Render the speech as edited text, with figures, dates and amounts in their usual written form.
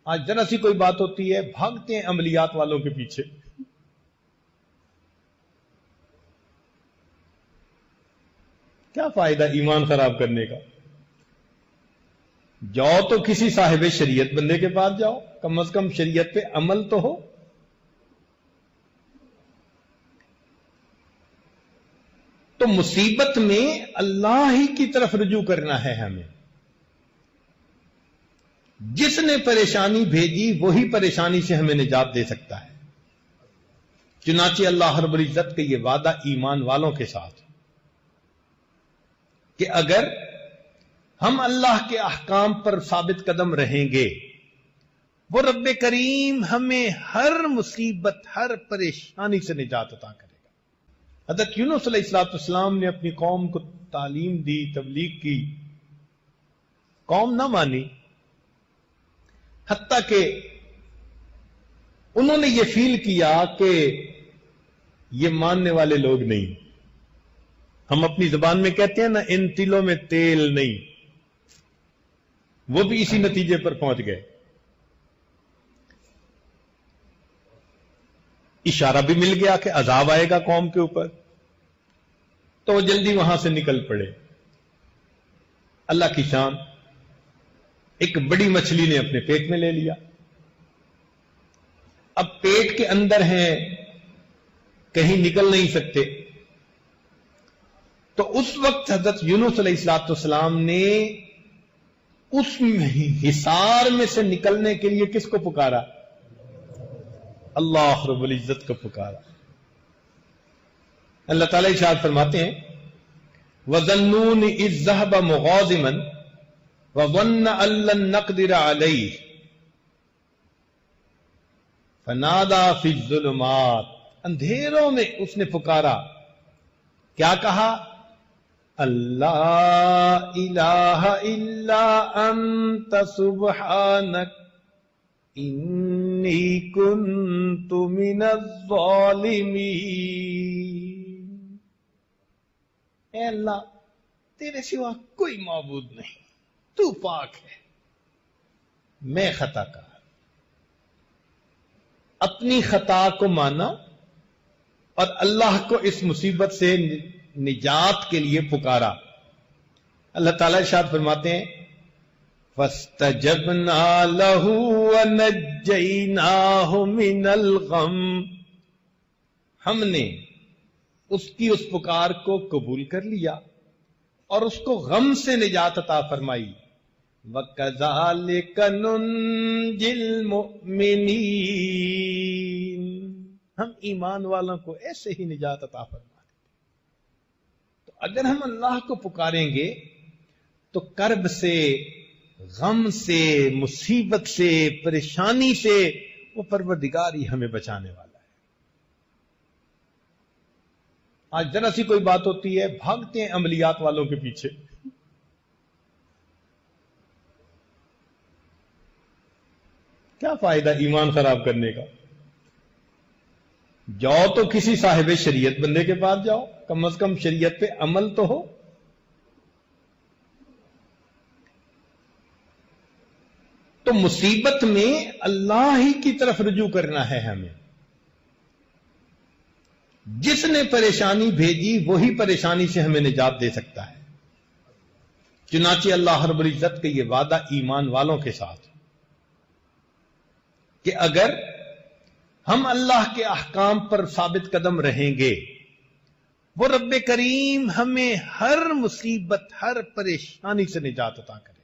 آج ذرا سی کوئی بات ہوتی ہے بھاگتے ہیں عملیات والوں کے پیچھے. کیا فائدہ ایمان خراب کرنے کا؟ جاؤ تو کسی صاحب شریعت بندے کے پاس جاؤ، کم از کم شریعت پہ عمل تو ہو. تو مصیبت میں اللہ ہی کی طرف رجوع کرنا ہے ہمیں. جس نے پریشانی بھیجی وہی پریشانی سے ہمیں نجات دے سکتا ہے. چنانچہ اللہ رب العزت کا یہ وعدہ ایمان والوں کے ساتھ کہ اگر ہم اللہ کے احکام پر ثابت قدم رہیں گے وہ رب کریم ہمیں ہر مصیبت ہر پریشانی سے نجات عطا کرے گا. حضرت یونس علیہ السلام نے اپنی قوم کو تعلیم دی، تبلیغ کی، قوم نہ مانی، حتیٰ کہ انہوں نے یہ فیل کیا کہ یہ ماننے والے لوگ نہیں. ہم اپنی زبان میں کہتے ہیں نا، ان تلوں میں تیل نہیں. وہ بھی اسی نتیجے پر پہنچ گئے. اشارہ بھی مل گیا کہ عذاب آئے گا قوم کے اوپر، تو وہ جلدی وہاں سے نکل پڑے. اللہ کی شان، ایک بڑی مچھلی نے اپنے پیٹ میں لے لیا. اب پیٹ کے اندر ہیں، کہیں نکل نہیں سکتے. تو اس وقت حضرت یونس علیہ السلام نے اس حصار میں سے نکلنے کے لیے کس کو پکارا؟ اللہ رب العزت کو پکارا. اللہ تعالیٰ ارشاد فرماتے ہیں وَظَنُّونِ إِذْ ذَهَبَ مُغَاضِبًا وَظَنَّ أَن لَّن نَّقْدِرَ عَلَيْهِ فَنَادَىٰ فِي الظُّلُمَاتِ. اندھیروں میں اس نے پکارا. کیا کہا؟ اللہ الہ الا انت سبحانک انی کنت من الظالمین. اے اللہ، تیرے سوا کوئی معبود نہیں، تو پاک ہے، میں خطا کار. اپنی خطا کو مانا اور اللہ کو اس مصیبت سے نجات کے لیے پکارا. اللہ تعالیٰ ارشاد فرماتے ہیں فَاسْتَجَبْنَا لَهُ وَنَجَّيْنَاهُ مِنَ الْغَمِّ. ہم نے اس کی اس پکار کو قبول کر لیا اور اس کو غم سے نجات عطا فرمائی. وَكَذَلِكَ نُنْجِي الْمُؤْمِنِينَ. ہم ایمان والوں کو ایسے ہی نجات عطا فرمائیں. تو اگر ہم اللہ کو پکاریں گے تو کرب سے، غم سے، مصیبت سے، پریشانی سے وہ پروردگار ہی ہمیں بچانے والا ہے. آج ذرا سی کوئی بات ہوتی ہے بھاگتے ہیں عملیات والوں کے پیچھے. کیا فائدہ ایمان خراب کرنے کا؟ جاؤ تو کسی صاحب شریعت بندے کے پاس جاؤ، کم از کم شریعت پہ عمل تو ہو. تو مصیبت میں اللہ ہی کی طرف رجوع کرنا ہے ہمیں. جس نے پریشانی بھیجی وہی پریشانی سے ہمیں نجات دے سکتا ہے. چنانچہ اللہ رب العزت کا یہ وعدہ ایمان والوں کے ساتھ کہ اگر ہم اللہ کے احکام پر ثابت قدم رہیں گے وہ رب کریم ہمیں ہر مصیبت ہر پریشانی سے نجات عطا کرے.